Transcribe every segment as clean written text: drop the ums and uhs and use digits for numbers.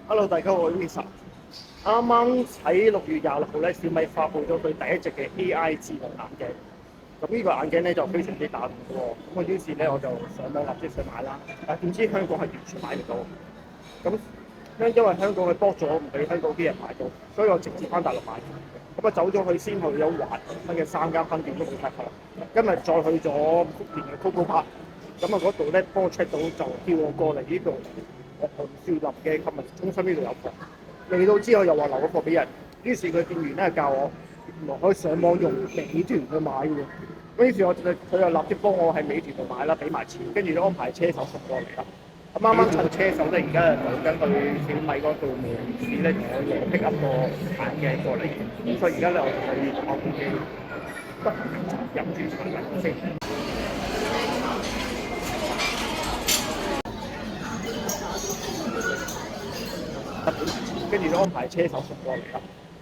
Hello，大家好，我係 Lisa。啱啱喺6月26號咧，小米發布咗佢第一隻嘅 AI 智能眼鏡。咁呢個眼鏡咧就非常之大喎。咁我於是咧我就上網立即想買啦。但係點知香港係完全買唔到。咁因為香港佢 block 咗，唔俾香港啲人買到，所以我直接翻大陸買。咁啊走咗去先去咗華東嘅3間分店都冇得開。今日再去咗福田嘅 Coco Park，咁啊嗰度咧幫我 check 到就叫我過嚟呢度紅樹林嘅購物中心呢度有貨。嚟到之後又話留個貨俾人，於是佢店員咧教我原來可以上網用美團去買嘅喎。咁於是佢又立即幫我喺美團度買啦，俾埋錢，跟住就安排車手送過嚟啦。咁啱啱趁車手咧，而家就等緊去小米嗰度門市咧，同我攞 pick up 個眼鏡過嚟。咁所以而家咧，我就可以坐部機不飲住產品先。跟住都安排車手送過嚟啦。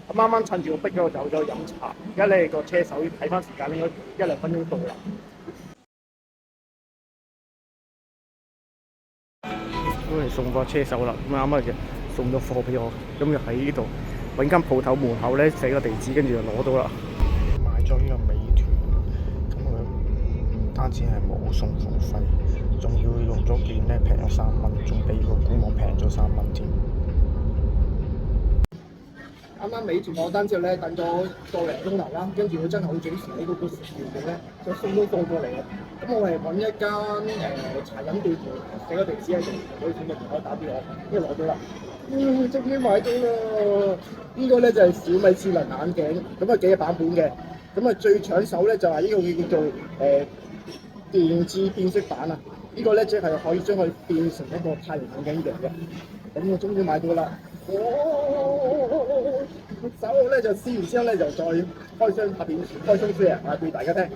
咁啱啱趁住我逼咗我走咗去飲茶，而家咧個車手睇翻時間應該1-2分鐘到啦。都係送個車手啦，咁啱啱就送咗貨俾我，咁就喺呢度揾間鋪頭門口咧寫個地址，跟住就攞到啦。買咗呢個美團，咁佢唔單止係冇送貨費，仲要用咗券咧平咗3蚊，仲比個官網平咗3蚊添。啱啱美團落單之後咧，等咗個零鐘頭啦，跟住佢真係好準時喺嗰個時段咧，就送到貨過嚟啦。咁我係揾一間茶飲店寫個地址喺度，攞錢嘅電話打俾我，跟住攞到啦。終於買到啦！呢個咧就係小米智能眼鏡，咁啊幾個版本嘅。咁啊最搶手咧就係呢個叫做電子變色版啊！呢個咧即係可以將佢變成一個太陽眼鏡型嘅。咁我終於買到啦！手咧就試完之後咧就再開箱拍片，開箱 share 俾大家聽。